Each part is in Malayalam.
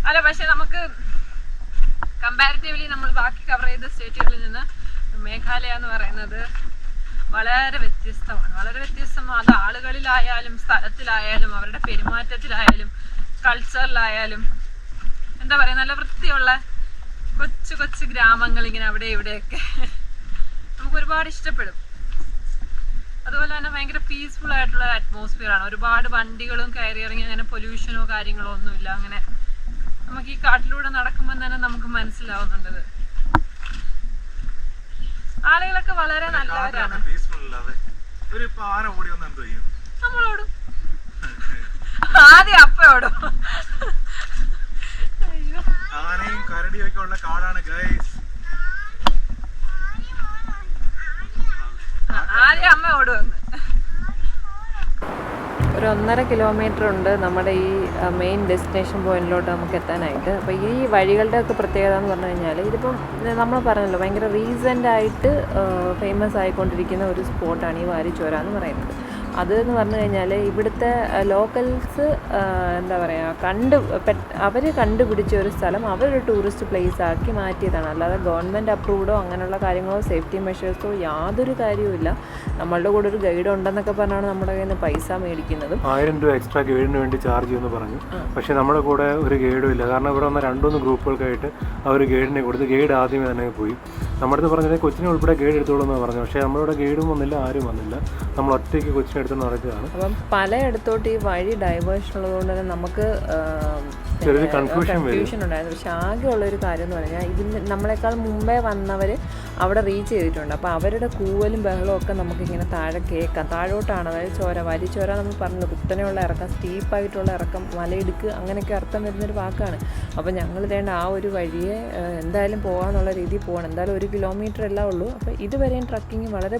അല്ല, പക്ഷെ നമുക്ക് കമ്പാരിറ്റീവ്ലി നമ്മൾ ബാക്കി കവർ ചെയ്ത സ്റ്റേറ്റുകളിൽ നിന്ന് മേഘാലയ എന്ന് പറയുന്നത് വളരെ വ്യത്യസ്തമാണ്. വളരെ വ്യത്യസ്തമാണ്. അത് ആളുകളിലായാലും സ്ഥലത്തിലായാലും അവരുടെ പെരുമാറ്റത്തിലായാലും കൾച്ചറിലായാലും എന്താ പറയുക, നല്ല വൃത്തിയുള്ള കൊച്ചു കൊച്ചു ഗ്രാമങ്ങൾ ഇങ്ങനെ അവിടെ ഇവിടെയൊക്കെ നമുക്ക് ഒരുപാട് ഇഷ്ടപ്പെടും. അതുപോലെ തന്നെ ഭയങ്കര പീസ്ഫുൾ ആയിട്ടുള്ള അറ്റ്മോസ്ഫിയർ ആണ്. ഒരുപാട് വണ്ടികളും കയറി ഇറങ്ങി അങ്ങനെ പൊല്യൂഷനോ കാര്യങ്ങളോ ഒന്നുമില്ല. അങ്ങനെ നമുക്ക് ഈ കാട്ടിലൂടെ നടക്കുമ്പോൾ തന്നെ നമുക്ക് മനസ്സിലാവുന്നുണ്ട്. ആളുകളൊക്കെ വളരെ നല്ലവരാണ്. നമ്മളോടും ആദ്യം അപ്പയോടും. ആനയും കരടിയൊക്കെ ഉള്ള കാടാണ് ഗൈസ്. ആദ്യം അമ്മ ഓടുവന്ന്. ഒരു 1.5 കിലോമീറ്റർ ഉണ്ട് നമ്മുടെ ഈ മെയിൻ ഡെസ്റ്റിനേഷൻ പോയിന്റിലോട്ട് നമുക്ക് എത്താനായിട്ട്. അപ്പോൾ ഈ വഴികളുടെ ഒക്കെ പ്രത്യേകത എന്ന് പറഞ്ഞു കഴിഞ്ഞാൽ, ഇതിപ്പം നമ്മൾ പറഞ്ഞല്ലോ ഭയങ്കര റീസെൻ്റായിട്ട് ഫേമസ് ആയിക്കൊണ്ടിരിക്കുന്ന ഒരു സ്പോട്ടാണ് ഈ വാരിച്ചോര എന്ന് പറയുന്നത്. അതെന്ന് പറഞ്ഞു കഴിഞ്ഞാൽ ഇവിടുത്തെ ലോക്കൽസ് എന്താ പറയുക, അവർ കണ്ടുപിടിച്ച ഒരു സ്ഥലം അവരൊരു ടൂറിസ്റ്റ് പ്ലേസ് ആക്കി മാറ്റിയതാണ്. അല്ലാതെ ഗവൺമെൻറ് അപ്രൂവ്ഡോ അങ്ങനെയുള്ള കാര്യങ്ങളോ സേഫ്റ്റി മെഷേഴ്സോ യാതൊരു കാര്യവുമില്ല. നമ്മളുടെ കൂടെ ഒരു ഗൈഡ് ഉണ്ടെന്നൊക്കെ പറഞ്ഞാണ് നമ്മുടെ കയ്യിൽ നിന്ന് പൈസ മേടിക്കുന്നത്. 1000 രൂപ എക്സ്ട്രാ ഗൈഡിന് വേണ്ടി ചാർജ് ചെയ്യുമെന്ന് പറഞ്ഞു. പക്ഷേ നമ്മുടെ കൂടെ ഒരു ഗൈഡും ഇല്ല. കാരണം ഇവിടെ വന്ന 2-3 ഗ്രൂപ്പുകൾക്കായിട്ട് അവർ ഗൈഡിനെ കൊടുത്ത് ഗൈഡ് ആദ്യമേ തന്നെ പോയി. നമ്മുടെ അടുത്ത് പറഞ്ഞത് കൊച്ചിനെ ഉൾപ്പെടെ ഗൈഡ് എടുത്തോളൂ എന്ന് പറഞ്ഞു. പക്ഷേ നമ്മളിവിടെ ഗൈഡും വന്നില്ല, ആരും വന്നില്ല. നമ്മൾ ഒറ്റയ്ക്ക് കൊച്ചിനെ എടുത്ത് നടക്കുകയാണ്. അപ്പം പലയിടത്തോട്ട് ഈ വഴി ഡൈവേർഷൻ ഉള്ളതുകൊണ്ട് തന്നെ നമുക്ക് കൺഫ്യൂഷൻ ഉണ്ടായിരുന്നു. പക്ഷെ ആകെയുള്ളൊരു കാര്യം എന്ന് പറഞ്ഞാൽ, ഇതിന് നമ്മളെക്കാൾ മുമ്പേ വന്നവർ അവിടെ റീച്ച് ചെയ്തിട്ടുണ്ട്. അപ്പോൾ അവരുടെ കൂവലും ബഹളവും ഒക്കെ നമുക്കിങ്ങനെ താഴെ കേൾക്കാം. താഴോട്ടാണ്, അതായത് വരിച്ചോര നമ്മൾ പറഞ്ഞത് കുത്തനെയുള്ള ഇറക്കം, സ്റ്റീപ്പായിട്ടുള്ള ഇറക്കം, മലയിടുക്ക്, അങ്ങനെയൊക്കെ അർത്ഥം വരുന്നൊരു വാക്കാണ്. അപ്പോൾ ഞങ്ങൾ വേണ്ട ആ ഒരു വഴിയെ എന്തായാലും പോകാമെന്നുള്ള രീതിയിൽ പോകണം. എന്തായാലും 1 കിലോമീറ്റർ എല്ലാം ഉള്ളൂ. അപ്പോൾ ഇതുവരെയും ട്രക്കിങ് വളരെ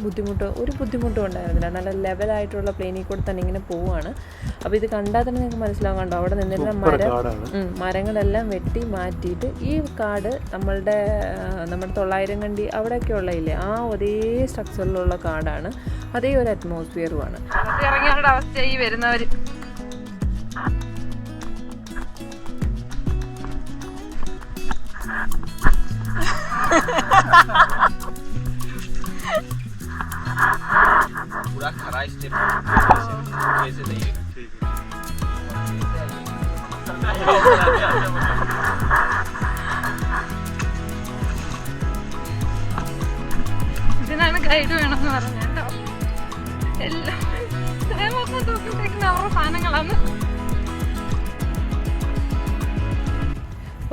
ഒരു ബുദ്ധിമുട്ടും ഉണ്ടായിരുന്നില്ല. നല്ല ലെവലായിട്ടുള്ള പ്ലെയിനിൽ കൂടെ തന്നെ ഇങ്ങനെ പോവുകയാണ്. അപ്പോൾ ഇത് കണ്ടാൽ തന്നെ നിങ്ങൾക്ക് മനസ്സിലാവും. കണ്ടോ, അവിടെ നിന്നിരുന്ന മരങ്ങളെല്ലാം വെട്ടി മാറ്റിയിട്ട് ഈ കാട് നമ്മുടെ 900 കണ്ടി അവിടെയൊക്കെ ഉള്ളതില്ലേ, ആ ഒരേ സ്ട്രക്ചറിലുള്ള കാടാണ്. അതേ ഒരു അറ്റ്മോസ്ഫിയറുമാണ്. ഇറങ്ങിയവരുടെ അവസ്ഥ ഈ വരുന്നവർ पूरा खरा स्टेप कैसे नहीं ഇതിനാണ് ഗൈഡ് വേണമെന്ന് പറഞ്ഞു കേട്ടോ. എല്ലാം തൂക്കിട്ടേക്കുന്ന അവരുടെ സാധനങ്ങളാണ്.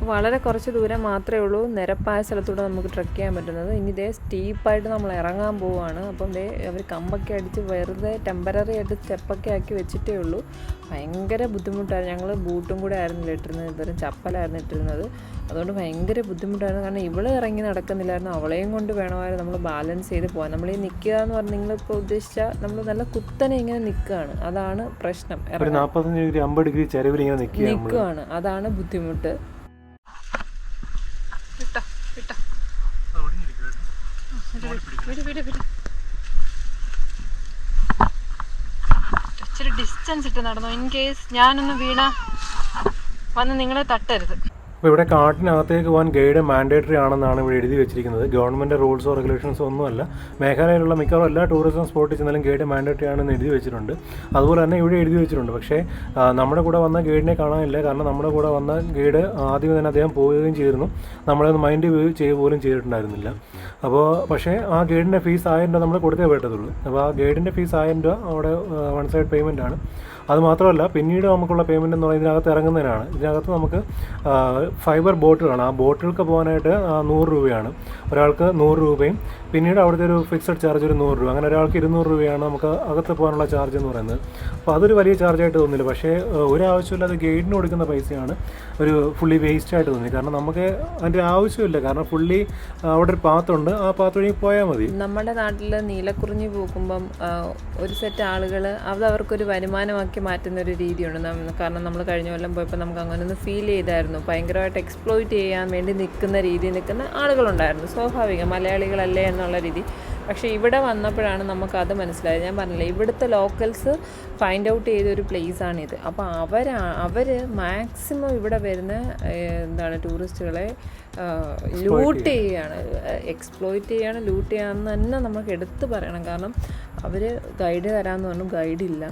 വളരെ കുറച്ച് ദൂരം മാത്രമേ ഉള്ളൂ നിരപ്പായ സ്ഥലത്തൂടെ നമുക്ക് ട്രക്ക് ചെയ്യാൻ പറ്റുന്നത്. ഇനി ഇതേ സ്റ്റീപ്പായിട്ട് നമ്മൾ ഇറങ്ങാൻ പോവുകയാണ്. അപ്പം ദേ അവർ കമ്പൊക്കെ അടിച്ച് വെറുതെ ടെമ്പററി ആയിട്ട് സ്റ്റെപ്പൊക്കെ ആക്കി വെച്ചിട്ടേ ഉള്ളൂ. ഭയങ്കര ബുദ്ധിമുട്ടായിരുന്നു. ഞങ്ങൾ ബൂട്ടും കൂടെ ആയിരുന്നില്ല ഇട്ടിരുന്നത്, ഇതുവരെ ചപ്പലായിരുന്നു ഇട്ടിരുന്നത്. അതുകൊണ്ട് ഭയങ്കര ബുദ്ധിമുട്ടായിരുന്നു. കാരണം ഇവള് ഇറങ്ങി നടക്കുന്നില്ലായിരുന്നു. അവളെയും കൊണ്ട് വേണമായിരുന്നു നമ്മൾ ബാലൻസ് ചെയ്ത് പോകാൻ. നമ്മൾ ഈ നിൽക്കുക എന്ന് പറഞ്ഞാൽ നിങ്ങളിപ്പോൾ ഉദ്ദേശിച്ച നമ്മൾ നല്ല കുത്തനെ ഇങ്ങനെ നിൽക്കുകയാണ്. അതാണ് പ്രശ്നം. 45 ഡിഗ്രി 50 ഡിഗ്രി ചെരുവിൽ ഇങ്ങനെ നിൽക്കുകയാണ്. അതാണ് ബുദ്ധിമുട്ട്. ഇച്ചിരി ഡിസ്റ്റൻസ് ഇട്ട് നടന്നു. ഇൻ കേസ് ഞാനൊന്ന് വീണ വന്ന് നിങ്ങളെ തട്ടരുത്. അപ്പോൾ ഇവിടെ കാട്ടിനകത്തേക്ക് പോകാൻ ഗൈഡ് മാൻഡേറ്ററി ആണെന്നാണ് ഇവിടെ എഴുതി വെച്ചിരിക്കുന്നത്. ഗവൺമെൻറ് റൂൾസോ റെഗുലേഷൻസോ ഒന്നുമല്ല. മേഘാലയയിലുള്ള മിക്കവാറും എല്ലാ ടൂറിസം സ്പോട്ടിൽ ചെന്നാലും ഗൈഡ് മാൻഡേറ്ററി ആണെന്ന് എഴുതി വെച്ചിട്ടുണ്ട്. അതുപോലെ തന്നെ ഇവിടെ എഴുതി വെച്ചിട്ടുണ്ട്. പക്ഷേ നമ്മുടെ കൂടെ വന്ന ഗൈഡിനെ കാണാനില്ല. കാരണം നമ്മുടെ കൂടെ വന്ന ഗൈഡ് ആദ്യമേ തന്നെ അദ്ദേഹം പോവുകയും ചെയ്തിരുന്നു. നമ്മളത് മൈൻഡ് പോലും ചെയ്തിട്ടുണ്ടായിരുന്നില്ല. അപ്പോൾ പക്ഷേ ആ ഗൈഡിൻ്റെ ഫീസ് 1000 രൂപ നമ്മൾ കൊടുത്തേ പറ്റത്തുള്ളൂ. അപ്പോൾ ആ ഗൈഡിൻ്റെ ഫീസ് 1000 രൂപ അവിടെ 1 സൈഡ് പേയ്മെൻ്റ് ആണ്. അതുമാത്രമല്ല, പിന്നീട് നമുക്കുള്ള പേയ്മെൻറ്റ് എന്ന് പറയുന്നത് ഇതിനകത്ത് ഇറങ്ങുന്നതിനാണ്. ഇതിനകത്ത് നമുക്ക് ഫൈബർ ബോട്ടുകളാണ്. ആ ബോട്ടുകൾക്ക് പോകാനായിട്ട് 100 രൂപയാണ് ഒരാൾക്ക്. 100 രൂപയും പിന്നീട് അവിടുത്തെ ഒരു ഫിക്സഡ് ചാർജ് ഒരു 100 രൂപ. അങ്ങനെ ഒരാൾക്ക് 200 രൂപയാണ് നമുക്ക് അകത്ത് പോകാനുള്ള ചാർജ് എന്ന് പറയുന്നത്. അപ്പോൾ അതൊരു വലിയ ചാർജായിട്ട് തോന്നില്ല. പക്ഷേ ഒരാവശ്യമില്ലാതെ ഗൈഡിന് കൊടുക്കുന്ന പൈസയാണ് ഒരു ഫുള്ളി വേസ്റ്റായിട്ട് തോന്നി. കാരണം നമുക്ക് അതിൻ്റെ ആവശ്യമില്ല. കാരണം ഫുള്ളി അവിടെ ഒരു പാത്തുണ്ട്, ആ പാത്ത് വഴി പോയാൽ മതി. നമ്മുടെ നാട്ടിൽ നീലക്കുറിഞ്ഞി പൂക്കുമ്പം ഒരു സെറ്റ് ആളുകൾ അവർക്കൊരു വരുമാനമാക്കി മാറ്റുന്ന ഒരു രീതിയുണ്ട്. കാരണം നമ്മൾ കഴിഞ്ഞ കൊല്ലം പോയപ്പോൾ നമുക്ക് അങ്ങനെ ഒന്ന് ഫീൽ ചെയ്തായിരുന്നു. ഭയങ്കരമായിട്ട് എക്സ്പ്ലോയിറ്റ് ചെയ്യാൻ വേണ്ടി നിൽക്കുന്ന ആളുകളുണ്ടായിരുന്നു. സ്വാഭാവികം, മലയാളികളല്ലേ എന്നുള്ള രീതി. പക്ഷേ ഇവിടെ വന്നപ്പോഴാണ് നമുക്കത് മനസ്സിലായത്. ഞാൻ പറഞ്ഞില്ലേ, ഇവിടുത്തെ ലോക്കൽസ് ഫൈൻഡ് ഔട്ട് ചെയ്തൊരു പ്ലേസാണിത്. അപ്പോൾ അവർ മാക്സിമം ഇവിടെ വരുന്ന എന്താണ് ടൂറിസ്റ്റുകളെ ലൂട്ട് ചെയ്യുകയാണ്, എക്സ്പ്ലോയിറ്റ് ചെയ്യുകയാണ്, ലൂട്ട് ചെയ്യുകയാണെന്ന് തന്നെ നമുക്ക് എടുത്ത് പറയണം. കാരണം അവർ ഗൈഡ് തരാമെന്ന് പറഞ്ഞു, ഗൈഡില്ല.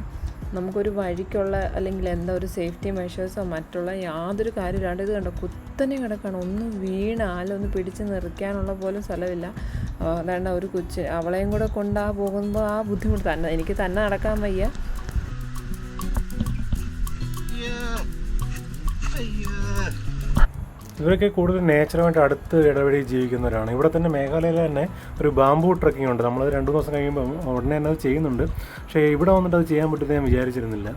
നമുക്കൊരു വഴിക്കുള്ള അല്ലെങ്കിൽ എന്താ ഒരു സേഫ്റ്റി മെഷേഴ്സോ മറ്റുള്ള യാതൊരു കാര്യമില്ലാണ്ട് ഇത് കണ്ടോ കുത്തനെ കിടക്കണം. ഒന്ന് വീണാലൊന്ന് പിടിച്ച് നിറയ്ക്കാനുള്ള പോലും സ്ഥലമില്ല. അതാണ്ട് ഒരു കൊച്ച് അവളെയും കൂടെ കൊണ്ടാ പോകുമ്പോൾ ആ ബുദ്ധിമുട്ട് തന്നെ, എനിക്ക് തന്നെ നടക്കാൻ വയ്യ. ഇവരൊക്കെ കൂടുതൽ നേച്ചറുമായിട്ട് അടുത്ത് ഇടപെടി ജീവിക്കുന്നവരാണ്. ഇവിടെ തന്നെ മേഘാലയയിൽ തന്നെ ഒരു ബാംബു ട്രക്കിംഗ് ഉണ്ട്. നമ്മളത് 2 ദിവസം കഴിയുമ്പോൾ ഉടനെ തന്നെ അത് ചെയ്യുന്നുണ്ട്. പക്ഷേ ഇവിടെ വന്നിട്ട് അത് ചെയ്യാൻ പറ്റുമെന്ന് ഞാൻ വിചാരിച്ചിരുന്നില്ല.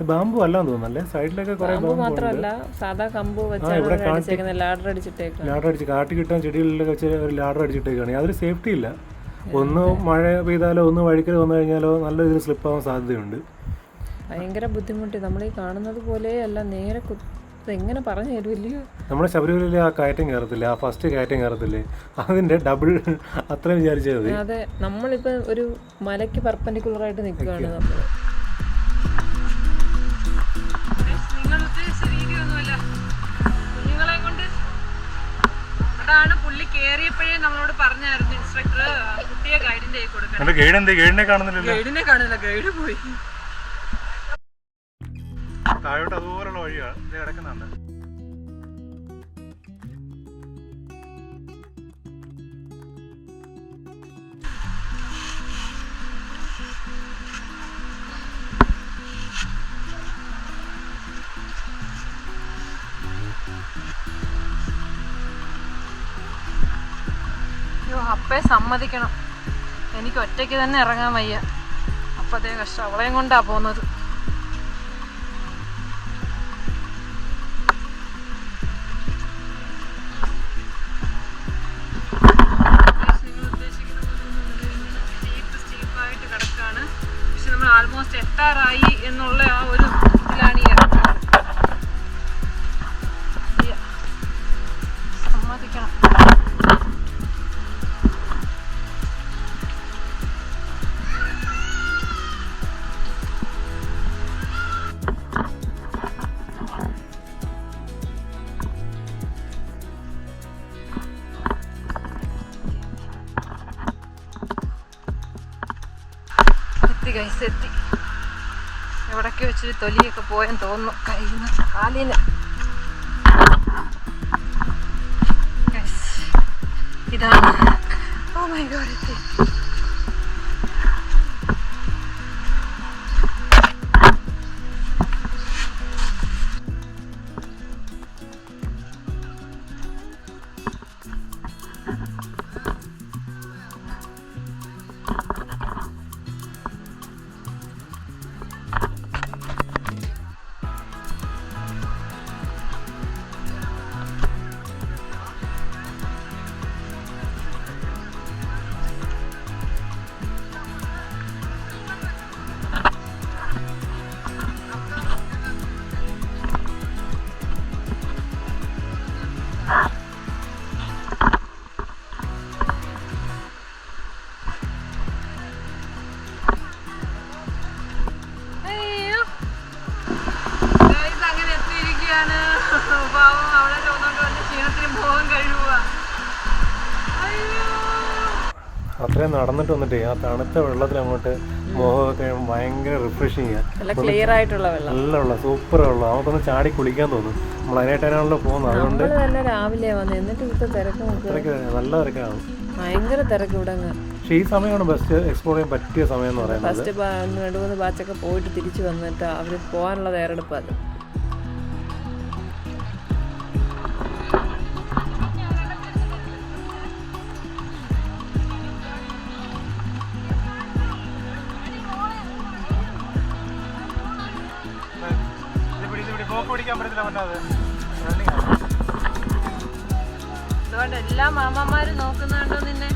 ബാംബു അല്ലാന്ന് തോന്നുന്നല്ലേ, സൈഡിലൊക്കെ കുറേ ബാംബു മാത്രമല്ല സാധാ കമ്പ് വെച്ചാണ് ലാഡർ അടിച്ച് കാട്ടി കിട്ടാൻ ചെടികളിലൊക്കെ വെച്ച് ഒരു ലാഡർ അടിച്ചിട്ടേക്കാണ്. യാതൊരു സേഫ്റ്റി ഇല്ല. ഒന്ന് മഴ പെയ്താലോ ഒന്ന് വഴിക്കൽ വന്നു കഴിഞ്ഞാലോ നല്ല രീതിയിൽ സ്ലിപ്പാവാൻ സാധ്യതയുണ്ട്. ഭയങ്കര ബുദ്ധിമുട്ട്. നമ്മൾ ഈ കാണുന്നത് പോലെയല്ല, നേരെ എങ്ങനെ പറഞ്ഞു തരുമല്ലയോ. നമ്മുടെ ശബരിമലയിലെ ആ കയറ്റം കയറത്തില്ലേ, ആ ഫസ്റ്റ് കയറ്റം കയറത്തില്ലേ, അതിൻ്റെ ഡബിൾ അത്രയും വിചാരിച്ചാൽ മതി. അതെ, നമ്മളിപ്പോൾ ഒരു മലയ്ക്ക് പെർപെൻഡിക്കുലറായിട്ട് നിൽക്കുകയാണ് നമ്മൾ. കുഞ്ഞുങ്ങളെ കൊണ്ട് അതാണ് പുള്ളി കയറിയപ്പോഴേ നമ്മളോട് പറഞ്ഞായിരുന്നു ഇൻസ്ട്രക്ടർ കുട്ടിയെ ഗൈഡിന്റെ കൈ കൊടുക്കണം. ഗൈഡിനെ കാണുന്നില്ല, ഗൈഡ് പോയി. താഴോട്ട് അതുപോലുള്ള വഴിയാണ് കിടക്കുന്നുണ്ട്. അപ്പേ സമ്മതിക്കണം, എനിക്ക് ഒറ്റയ്ക്ക് തന്നെ ഇറങ്ങാൻ വയ്യ. അപ്പതേ കഷ്ടം, അവളെയും കൊണ്ടാ പോകുന്നത്. ആൾമോസ്റ്റ് എത്താറായി എന്നുള്ള ആ ഒരു ഇതിലാണ് ഈ ഇറങ്ങുന്നത്. സമ്മതിക്കണം. എത്തി എവിടൊക്കെ വെച്ചൊരു തൊലിയൊക്കെ പോയെന്ന് തോന്നുന്നു കയ്യിൽ നിന്ന് കാലിന്. ഇതാണ്. ഓ മൈ ഗോഡ്, എത്തി. അത്രയും നടന്നിട്ട് വന്നിട്ടേ ആ തണുത്ത വെള്ളത്തിൽ അങ്ങോട്ട് മുഖമൊക്കെ ഭയങ്കര റിഫ്രഷിങ്, ക്ലിയർ ആയിട്ടുള്ള വെള്ളം, നല്ല വെള്ളം, സൂപ്പർ വെള്ളം. നമുക്കൊന്ന് ചാടി കുളിക്കാൻ തോന്നും. നമ്മൾ അതിനായിട്ടാണല്ലോ പോകുന്നത്. അതുകൊണ്ട് തന്നെ രാവിലെ വന്ന് എന്നിട്ട് ഇവിടുത്തെ തിരക്ക് നല്ല തിരക്കാണ്, ഭയങ്കര തിരക്ക് ഇവിടെ. പക്ഷേ ഈ സമയമാണ് ബെസ്റ്റ് എക്സ്പ്ലോർ ചെയ്യാൻ പറ്റിയ സമയം എന്ന് പറയുന്നത്. ഫസ്റ്റ് 2-3 ബാച്ചൊക്കെ പോയിട്ട് തിരിച്ചു വന്നിട്ട് അവർ പോകാനുള്ള തയ്യാറെടുപ്പ്. അത് അതുകൊണ്ട് എല്ലാ മാമാമാരും നോക്കുന്നുണ്ടോ നിന്നെ?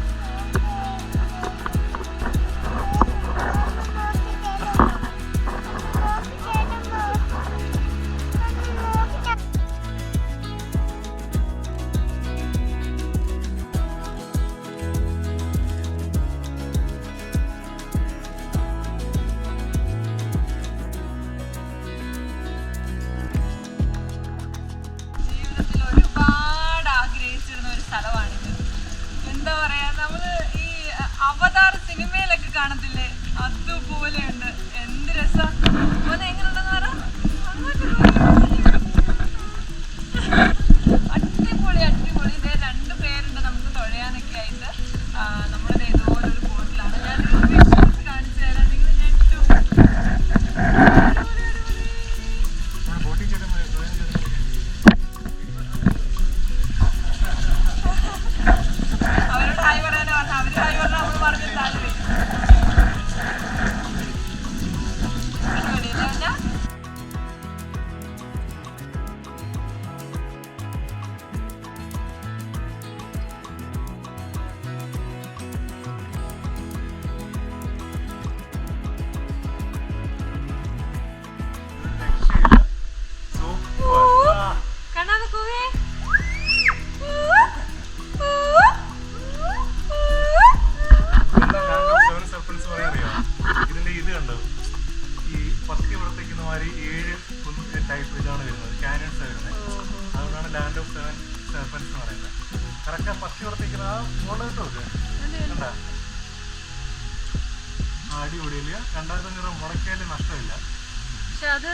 ലാൻഡ് ഓഫ് 7 സെർപ്പൻസ് എന്ന് പറയുന്നത്. കറക്റ്റ് ഫസ്റ്റ് കൊടുത്തേക്കുന്ന ആ മോള് കിട്ടുമൊക്കെ കണ്ടാ അടിപൊളിയില്ല. 2500 മുടക്കിയാലും നഷ്ടമില്ല. പക്ഷെ അത്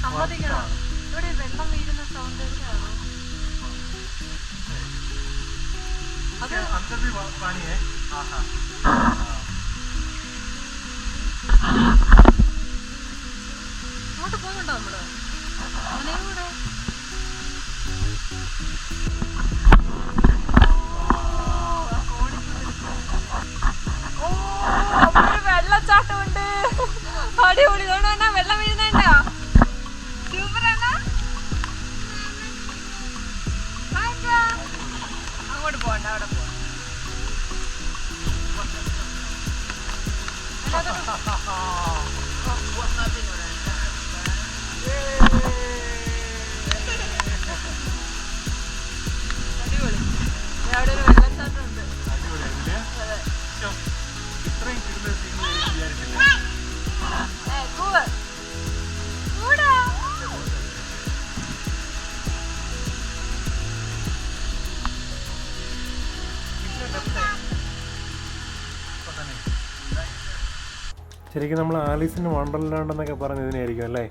സമ്മതിക്കണം. ഇവിടെ വെള്ളം വീഴുന്ന സൗണ്ട് എവിടെയാണോ അത് अंदर भी पानी है. അങ്ങോട്ട് പോകുന്നുണ്ടോ നമ്മള് അങ്ങനെയും കൂടെ വെള്ളച്ചാട്ടമുണ്ട്. അടിപൊളി തോന്നാ വെള്ളം വീഴുന്നുണ്ടോ? സൂപ്പറാണ്. അങ്ങോട്ട് പോകണ്ട അവിടെ പോ. അടിപൊളി. അവിടെ ഒരു വെള്ളച്ചാട്ടം ഉണ്ട്. ഇത്രയും കിട്ടുന്ന വിചാരിച്ചില്ല. ശരിക്കും നമ്മൾ ആലീസ് ഇൻ വണ്ടർലാൻഡ് എന്നൊക്കെ പറഞ്ഞ ഇതിനായിരിക്കും അല്ലേ?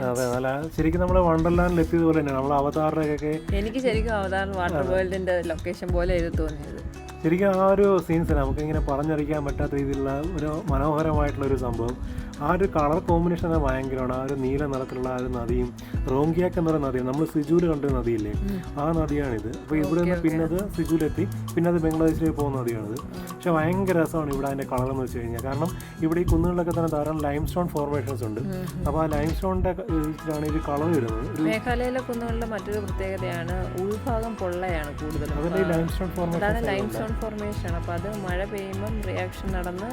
അതെ, നല്ല ശരിക്കും നമ്മൾ വണ്ടർലാൻഡിൽ എത്തിയതുപോലെ തന്നെയാണ് നമ്മൾ അവതാറിനൊക്കെ. എനിക്ക് ശരിക്കും അവതാർ വാട്ടർ വേൾഡിന്റെ ലൊക്കേഷൻ പോലെ ഇത് തോന്നിയത്. ശരിക്കും ആ ഒരു സീൻസ് നമുക്കിങ്ങനെ പറഞ്ഞറിയിക്കാൻ പറ്റാത്ത രീതിയിലുള്ള ഒരു മനോഹരമായിട്ടുള്ളൊരു സംഭവം. ആ ഒരു കളർ കോമ്പിനേഷൻ തന്നെ ഭയങ്കരമാണ്. ആ ഒരു നീല നിറത്തിലുള്ള ആ ഒരു നദിയും റോങ്കിയാക്ക് എന്ന് പറയുന്ന നദിയും നമ്മൾ സിജൂര് കണ്ട നദിയില്ലേ, ആ നദിയാണിത്. അപ്പോൾ ഇവിടെ നിന്ന് പിന്നെ അത് സിജൂരെത്തി, പിന്നെ അത് ബംഗ്ലാദേശിലേക്ക് പോകുന്ന നദിയാണിത്. പക്ഷെ ഭയങ്കര രസമാണ് ഇവിടെ അതിൻ്റെ കളർ എന്ന് വെച്ച് കഴിഞ്ഞാൽ. കാരണം ഇവിടെ ഈ കുന്നുകളിലൊക്കെ തന്നെ ധാരാളം ലൈം സ്റ്റോൺ ഫോർമേഷൻസ് ഉണ്ട്. അപ്പോൾ ആ ലൈം സ്റ്റോണിൻ്റെ ഇതിലാണ് ഇത് കളർ വരുന്നത്. മേഘാലയയിലെ കുന്നുകളിലെ മറ്റൊരു പ്രത്യേകതയാണ് ഉൾഭാഗം പൊള്ളയാണ് കൂടുതലും. അതിൻ്റെ ലൈം സ്റ്റോൺ ഫോർമേഷൻ. അപ്പോൾ അത് മഴ പെയ്യുമ്പം റിയാക്ഷൻ നടന്ന്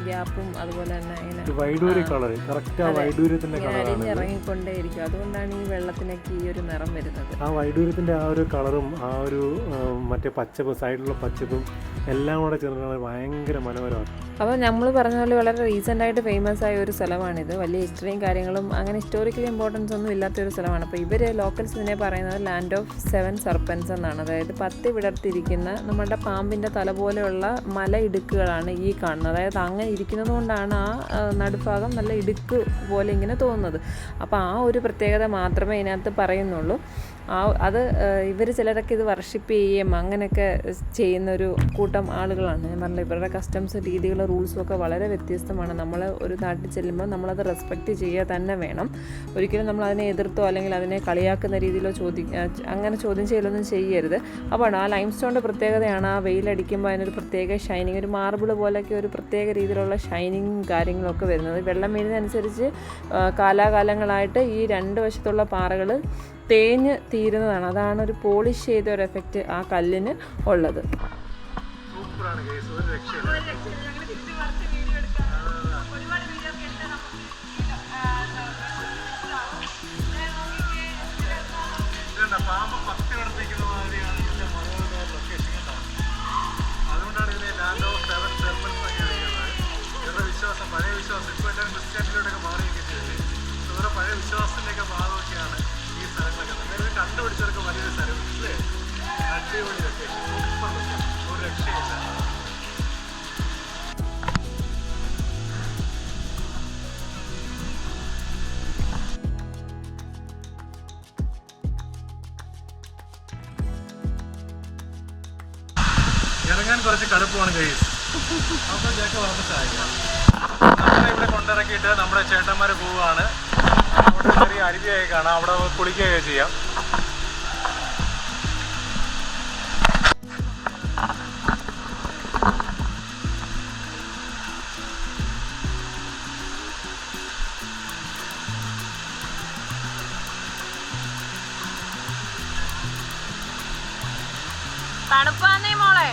ഗ്യാപ്പും അതുപോലെ തന്നെ വൈഡൂര്യ കളർ കറക്റ്റ് ആ വൈഡൂര്യത്തിന്റെ കളറാണ് ഇറങ്ങിക്കൊണ്ടേയിരിക്കും. അതുകൊണ്ടാണ് ഈ വെള്ളത്തിനൊക്കെ ഈ ഒരു നിറം വരുന്നത്. ആ വൈഡൂര്യത്തിന്റെ ആ ഒരു കളറും ആ ഒരു മറ്റേ പച്ചപ്പ് സൈഡിലുള്ള പച്ചപ്പും എല്ലാം കൂടെ ചേർന്നാണ് ഭയങ്കര മനോഹരമാണ്. അപ്പോൾ നമ്മൾ പറഞ്ഞ പോലെ വളരെ റീസെൻ്റ് ആയിട്ട് ഫേമസ് ആയ ഒരു സ്ഥലമാണിത്. വലിയ ഹിസ്റ്ററിയും കാര്യങ്ങളും അങ്ങനെ ഹിസ്റ്റോറിക്കൽ ഇമ്പോർട്ടൻസ് ഒന്നും ഇല്ലാത്തൊരു സ്ഥലമാണ്. അപ്പോൾ ഇവർ ലോക്കൽസ് ഇതിനെ പറയുന്നത് ലാൻഡ് ഓഫ് 7 സർപ്പൻസ് എന്നാണ്. അതായത് 10 വിടർത്തിരിക്കുന്ന നമ്മുടെ പാമ്പിൻ്റെ തല പോലെയുള്ള മല ഇടുക്കുകളാണ് ഈ കാണുന്നത്. അതായത് അങ്ങനെ ഇരിക്കുന്നത് കൊണ്ടാണ് ആ നടുഭാഗം നല്ല ഇടുക്ക് പോലെ ഇങ്ങനെ തോന്നുന്നത്. അപ്പോൾ ആ ഒരു പ്രത്യേകത മാത്രമേ ഇതിനകത്ത് പറയുന്നുള്ളൂ. അത് ഇവർ ചിലരൊക്കെ ഇത് വർഷിപ്പ് ചെയ്യുകയും അങ്ങനെയൊക്കെ ചെയ്യുന്നൊരു കൂട്ടം ആളുകളാണ്. ഞാൻ പറഞ്ഞില്ല, ഇവരുടെ കസ്റ്റംസ് രീതികളും റൂൾസും ഒക്കെ വളരെ വ്യത്യസ്തമാണ്. നമ്മൾ ഒരു നാട്ടിൽ ചെല്ലുമ്പോൾ നമ്മളത് റെസ്പെക്റ്റ് ചെയ്യുക തന്നെ വേണം. ഒരിക്കലും നമ്മൾ അതിനെ എതിർത്തോ അല്ലെങ്കിൽ അതിനെ കളിയാക്കുന്ന രീതിയിലോ അങ്ങനെ ചോദ്യം ചെയ്യലൊന്നും ചെയ്യരുത്. അപ്പോൾ ആ ലൈം സ്റ്റോണിൻ്റെ പ്രത്യേകതയാണ് ആ വെയിലടിക്കുമ്പോൾ അതിനൊരു പ്രത്യേക ഷൈനിങ്, ഒരു മാർബിൾ പോലെയൊക്കെ ഒരു പ്രത്യേക രീതിയിലുള്ള ഷൈനിങ്ങും കാര്യങ്ങളൊക്കെ വരുന്നത്. വെള്ളം വീഴുന്നതനുസരിച്ച് കാലാകാലങ്ങളായിട്ട് ഈ 2 വശത്തുള്ള പാറകൾ തേഞ്ഞ് തീരുന്നതാണ്. അതാണ് ഒരു പോളിഷ് ചെയ്ത ഒരു എഫക്റ്റ് ആ കല്ലിന് ഉള്ളത്. അതുകൊണ്ടാണ് ഇതിനെ ലാൻഡ് ഓഫ് 7 സെർപ്പൻസ് എന്നൊക്കെ വിളിക്കുന്നത്. ഇവരുടെ വിശ്വാസം, പഴയ വിശ്വാസം, ഇപ്പോൾ എല്ലാവരും ക്രിസ്ത്യാനിറ്റിയിലൂടെയൊക്കെ മാറിയൊക്കെ ചെയ്തില്ലേ. ഇവരുടെ പഴയ വിശ്വാസത്തിൻ്റെയൊക്കെ ഭാഗമൊക്കെയാണ് ഈ സ്ഥലങ്ങളൊക്കെ. നിങ്ങൾ കണ്ടുപിടിച്ചവർക്ക് വലിയൊരു സ്ഥലം ഇല്ലേ? അടിപൊളി ലൊക്കേഷൻ, സൂപ്പർ ലൊക്കേഷൻ, ഒരു രക്ഷയില്ല. ഇറങ്ങാൻ കുറച്ച് കടുപ്പമാണ് ഗൈസ്. അപ്പോൾ ജാക്ക് വാപ്പസായി. നമ്മളെ ഇവിടെ കൊണ്ടിറക്കിയിട്ട് നമ്മുടെ ചേട്ടന്മാർ പോവുകയാണ്. അവിടെ ചെറിയ അരുവിയൊക്കെ കാണാം, അവിടെ കുളിക്കുകയൊക്കെ ചെയ്യാം. തണുപ്പാന്നേ മോളെ.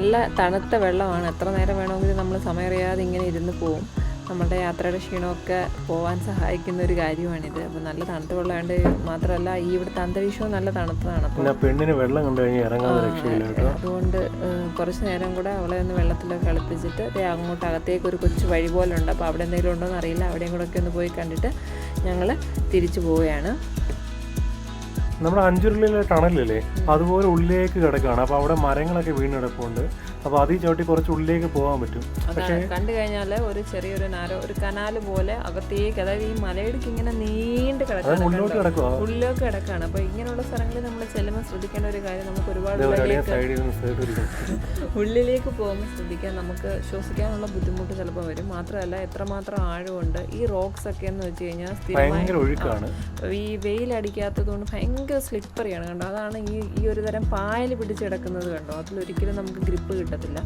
നല്ല തണുത്ത വെള്ളമാണ്. എത്ര നേരം വേണമെങ്കിലും നമ്മൾ സമയമറിയാതെ ഇങ്ങനെ ഇരുന്ന് പോവും. നമ്മുടെ യാത്രയുടെ ക്ഷീണമൊക്കെ പോകാൻ സഹായിക്കുന്ന ഒരു കാര്യമാണിത്. അപ്പോൾ നല്ല തണുത്ത വെള്ളമുണ്ട്. മാത്രമല്ല ഈ ഇവിടുത്തെ അന്തരീക്ഷവും നല്ല തണുത്തതാണ്. അപ്പോൾ പെണ്ണിന് വെള്ളം കണ്ടു കഴിഞ്ഞാൽ ഇറങ്ങാൻ രക്ഷയില്ല കേട്ടോ. അതുകൊണ്ട് കുറച്ച് നേരം കൂടെ അവളെ ഒന്ന് വെള്ളത്തിലൊക്കെ കളിപ്പിച്ചിട്ട് അങ്ങോട്ട് അകത്തേക്ക് ഒരു കൊച്ചു വഴി പോലെ ഉണ്ട്. അപ്പോൾ അവിടെ എന്തെങ്കിലും ഉണ്ടോ എന്ന് അറിയില്ല. അവിടെയും കൂടെ ഒക്കെ ഒന്ന് പോയി കണ്ടിട്ട് ഞങ്ങൾ തിരിച്ചു പോവുകയാണ്. നമ്മുടെ അഞ്ചുരുളിയിലെ ടണലില്ലേ, അതുപോലെ ഉള്ളിലേക്ക് കിടക്കുകയാണ്. അപ്പോൾ അവിടെ മരങ്ങളൊക്കെ വീണ് കിടപ്പുണ്ട്. അപ്പോൾ അതിൽ ചവിട്ടി കുറച്ച് ഉള്ളിലേക്ക് പോകാൻ പറ്റും. പക്ഷേ കണ്ടു കഴിഞ്ഞാൽ ഒരു ചെറിയൊരു ഒരു കനാല് പോലെ അകത്തേക്ക്, അതായത് ഈ മലയിടയ്ക്ക് ഇങ്ങനെ നീണ്ട് കിടക്കുകയാണ്, ഉള്ളിലേക്ക് കിടക്കുകയാണ്. അപ്പോൾ ഇങ്ങനെയുള്ള സ്ഥലങ്ങളിൽ നമ്മൾ ചെല്ലുമ്പോൾ ശ്രദ്ധിക്കേണ്ട ഒരു കാര്യം, നമുക്ക് ഒരുപാട് ഉള്ളിലേക്ക് പോകുമ്പോൾ ശ്രദ്ധിക്കാൻ നമുക്ക് ശ്വസിക്കാനുള്ള ബുദ്ധിമുട്ട് ചിലപ്പോൾ വരും. മാത്രമല്ല എത്രമാത്രം ആഴമുണ്ട് ഈ റോക്സ് ഒക്കെ എന്ന് വെച്ച് കഴിഞ്ഞാൽ സ്ഥിരമായി ഈ വെയിലടിക്കാത്തത് കൊണ്ട് ഭയങ്കര സ്ലിപ്പറിയാണ് കണ്ടോ. അതാണ് ഈ ഒരു തരം പായൽ പിടിച്ച് കിടക്കുന്നത് കണ്ടോ. അതിലൊരിക്കലും നമുക്ക് ഗ്രിപ്പ് കിട്ടത്തില്ല,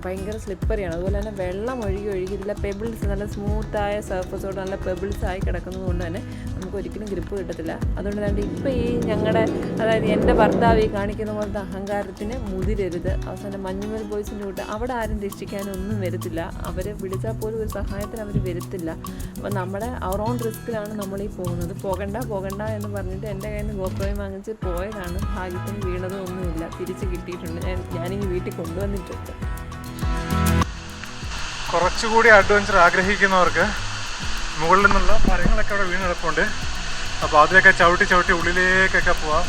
ഭയങ്കര സ്ലിപ്പറിയാണ്. അതുപോലെ തന്നെ വെള്ളം ഒഴുകിയില്ല, പെബിൾസ് നല്ല സ്മൂത്തായ സർഫസോട് നല്ല പെബിൾസ് ആയി കിടക്കുന്നത് കൊണ്ട് തന്നെ നമുക്ക് ഒരിക്കലും ഗ്രിപ്പ് കിട്ടത്തില്ല. അതുകൊണ്ട് തന്നെ ഇപ്പോൾ ഈ ഞങ്ങളുടെ, അതായത് എൻ്റെ ഭർത്താവ് ഈ കാണിക്കുന്ന പോലത്തെ അഹങ്കാരത്തിന് മുതിരരുത്. അവസാനം മഞ്ഞുമൽ ബോയ്സിൻ്റെ കൂട്ട് അവിടെ ആരും രക്ഷിക്കാനൊന്നും വരത്തില്ല. അവർ വിളിച്ചാൽ പോലും ഒരു സഹായത്തിന് അവർ വരത്തില്ല. അപ്പോൾ നമ്മുടെ അവർ ഓൺ റിസ്ക്കിലാണ് നമ്മളീ പോകുന്നത്. പോകണ്ട എന്ന് പറഞ്ഞിട്ട് എൻ്റെ കയ്യിൽ നിന്ന് ഗോപ്രോയും വാങ്ങിച്ച് പോയതാണ്. ഭാഗ്യത്തിന് വീണതും ഒന്നുമില്ല, തിരിച്ച് കിട്ടിയിട്ടുണ്ട്. ഞാനിനി വീട്ടിൽ കൊണ്ടുവന്നിട്ടുണ്ട്. കുറച്ചുകൂടി അഡ്വഞ്ചർ ആഗ്രഹിക്കുന്നവർക്ക് മുകളിൽ നിന്നുള്ള മരങ്ങളൊക്കെ അവിടെ വീണ് കിടപ്പുണ്ട്. അപ്പോൾ അതിലൊക്കെ ചവിട്ടി ഉള്ളിലേക്കൊക്കെ പോവാം.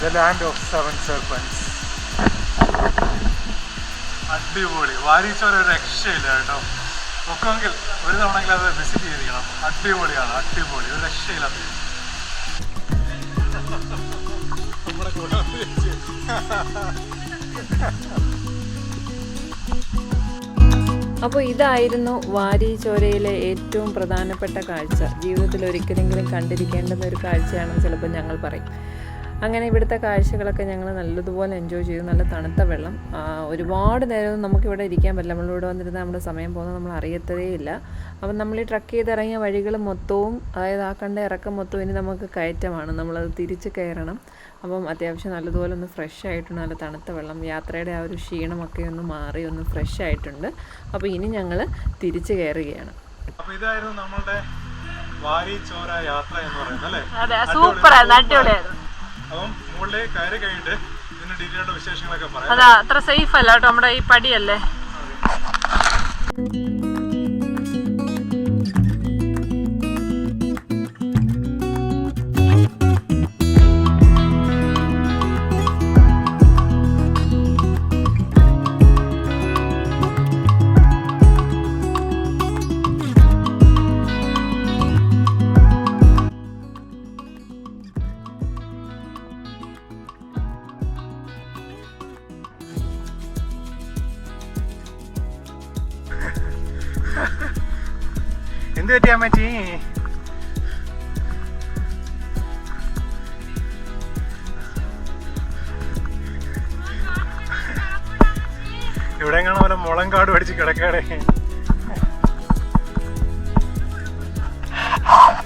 The land of 7 സെർപ്പൻസ്. അടിപൊളി. വാരീച്ചോര ഒരു രക്ഷയില്ല കേട്ടോ. ഒക്കെങ്കിൽ ഒരു തവണയെങ്കിലും അത് വിസിറ്റ് ചെയ്തിരിക്കണം. അടിപൊളിയാണ്, അടിപൊളി, ഒരു രക്ഷയില്ലാത്ത. അപ്പോൾ ഇതായിരുന്നു വാരീച്ചോരയിലെ ഏറ്റവും പ്രധാനപ്പെട്ട കാഴ്ച. ജീവിതത്തിൽ ഒരിക്കലെങ്കിലും കണ്ടിരിക്കേണ്ടുന്ന ഒരു കാഴ്ചയാണെന്ന് ചിലപ്പോൾ ഞങ്ങൾ പറയും. അങ്ങനെ ഇവിടുത്തെ കാഴ്ചകളൊക്കെ ഞങ്ങൾ നല്ലതുപോലെ എൻജോയ് ചെയ്തു. നല്ല തണുത്ത വെള്ളം, ഒരുപാട് നേരമൊന്നും നമുക്കിവിടെ ഇരിക്കാൻ പറ്റില്ല. നമ്മളിവിടെ വന്നിരുന്ന് നമ്മുടെ സമയം പോകുന്നത് നമ്മൾ അറിയത്തതേ ഇല്ല. അപ്പം നമ്മൾ ഈ ട്രക്ക് ചെയ്തിറങ്ങിയ വഴികൾ മൊത്തവും, അതായത് ആ കണ്ട ഇറക്കം മൊത്തവും ഇനി നമുക്ക് കയറ്റമാണ്. നമ്മളത് തിരിച്ച് കയറണം. അപ്പം അത്യാവശ്യം നല്ലതുപോലെ ഒന്ന് ഫ്രഷ് ആയിട്ടുണ്ട്. നല്ല തണുത്ത വെള്ളം, യാത്രയുടെ ആ ഒരു ക്ഷീണമൊക്കെ ഒന്ന് മാറി ഒന്ന് ഫ്രഷ് ആയിട്ടുണ്ട്. അപ്പോൾ ഇനി ഞങ്ങൾ തിരിച്ച് കയറുകയാണ്. അപ്പോൾ ഇതായിരുന്നു നമ്മളുടെ വാരീച്ചോര യാത്ര എന്ന് പറയുന്നത് അല്ലേ? അതെ, സൂപ്പറായിരുന്നു, അടിപൊളിയായിരുന്നു. അപ്പം മുകളിലേക്ക് കയറി കഴിഞ്ഞിട്ട് ഇതിന്റെ ഡീറ്റെയിൽഡ് വിശേഷങ്ങളൊക്കെ പറയാം. അതാ അത്ര സേഫ് അല്ല കേട്ടോ നമ്മുടെ ഈ പടിയല്ലേ. എന്ത് പറ്റിയാ അമ്മച്ചി? ഇവിടെ എങ്ങനെ പോലെ മുളം കാട് പഠിച്ച് കിടക്കാടെ.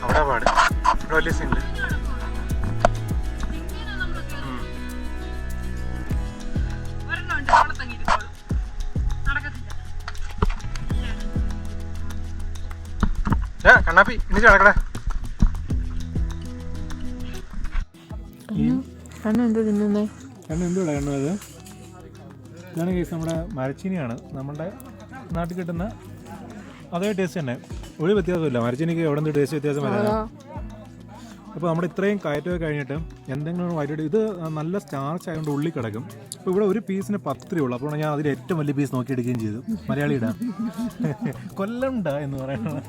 അവിടെ പാട്, ഇവിടെ വലിയ സീനില്ല. കണ്ണാപ്പി ഇനി കിടക്കടേ. കണ്ണെന്ത് തിന്നുന്നേ? കണ്ണെന്തുകൂടെ കണ്ണത്? ഇതാണ് കേസ്, നമ്മുടെ മരച്ചീനിയാണ്. നമ്മുടെ നാട്ടിൽ കിട്ടുന്ന അതേ ടേസ്റ്റ് തന്നെ, ഒരു വ്യത്യാസമില്ല. മരച്ചീനിക്ക് എവിടെ നിന്ന് ടേസ്റ്റ് വ്യത്യാസം വരാനാ. അപ്പോൾ നമ്മുടെ ഇത്രയും കയറ്റമൊക്കെ കഴിഞ്ഞിട്ട് എന്തെങ്കിലും വൈകിട്ട് ഇത് നല്ല സ്റ്റാർച്ച് ആയതുകൊണ്ട് ഉള്ളി കിടക്കും. അപ്പോൾ ഇവിടെ ഒരു പീസിന് 10 രൂപയുള്ളൂ. അപ്പോൾ ഞാൻ അതിൽ ഏറ്റവും വലിയ പീസ് നോക്കി എടുക്കുകയും ചെയ്തു. മലയാളിയുടെ കൊല്ലണ്ട എന്ന് പറയുന്നത്.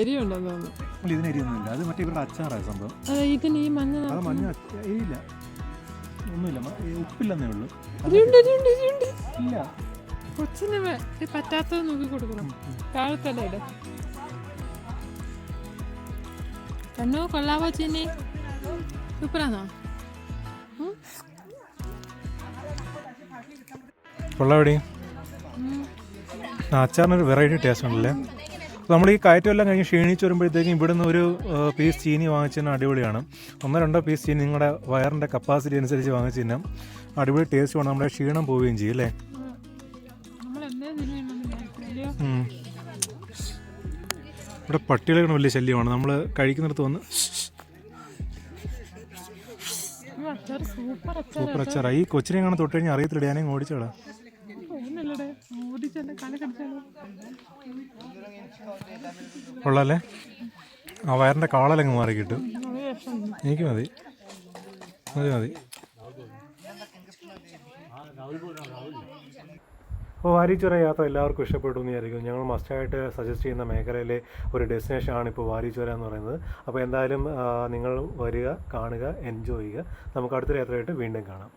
എരിയുണ്ടെന്ന് തോന്നുന്നു. ഇല്ല, ഇതിന് എരിയൊന്നുമില്ല. അത് മറ്റേ ഇവരുടെ അച്ചാറായ സംഭവം. ഇതിന് ഈ മഞ്ഞ, അത് മഞ്ഞ എരിയില്ല, ഒന്നുമില്ല, ഉപ്പില്ലെന്നേ ഉള്ളൂ. ഇല്ല, കൊച്ചിന് പറ്റാത്തത് നോക്കി കൊടുക്കണം. താഴത്തല്ലേ കണ്ണു കൊള്ളാവോ ചീനി? സൂപ്പറാണോ? കൊള്ളാവടി. അച്ചാറിനൊരു വെറൈറ്റി ടേസ്റ്റ് ഉണ്ടല്ലേ. നമ്മൾ ഈ കയറ്റമെല്ലാം കഴിഞ്ഞ് ക്ഷീണിച്ച് വരുമ്പോഴത്തേക്കും ഇവിടുന്ന് ഒരു പീസ് ചീനി വാങ്ങിച്ചതിന് അടിപൊളിയാണ്. 1-2 പീസ് ചീനി നിങ്ങളുടെ വയറിൻ്റെ കപ്പാസിറ്റി അനുസരിച്ച് വാങ്ങിച്ചു തിന്നാം. അടിപൊളി ടേസ്റ്റ് വേണം, നമ്മുടെ ക്ഷീണം പോവുകയും ചെയ്യും അല്ലേ. ഇവിടെ പട്ടികളെ വലിയ ശല്യമാണ്, നമ്മൾ കഴിക്കുന്നിടത്ത് വന്ന് സൂപ്പർ അച്ചാറാ. ഈ കൊച്ചിനെ കാണാൻ തൊട്ട് കഴിഞ്ഞാൽ അറിയത്തില്ല, ഞാനേ ഓടിച്ചോളാം. കൊള്ളാല്ലേ, ആ വയറിൻ്റെ കാളലങ്ങ് മാറി കിട്ടും. എനിക്ക് മതി മതി മതി. അപ്പോൾ വാരീച്ചുര യാത്ര എല്ലാവർക്കും ഇഷ്ടപ്പെട്ടു എന്ന് വിചാരിക്കും. ഞങ്ങൾ മസ്റ്റായിട്ട് സജസ്റ്റ് ചെയ്യുന്ന മേഖലയിലെ ഒരു ഡെസ്റ്റിനേഷനാണ് ഇപ്പോൾ വാരീച്ചുര എന്ന് പറയുന്നത്. അപ്പോൾ എന്തായാലും നിങ്ങൾ വരിക, കാണുക, എൻജോയ് ചെയ്യുക. നമുക്ക് അടുത്തൊരു യാത്രയായിട്ട് വീണ്ടും കാണാം.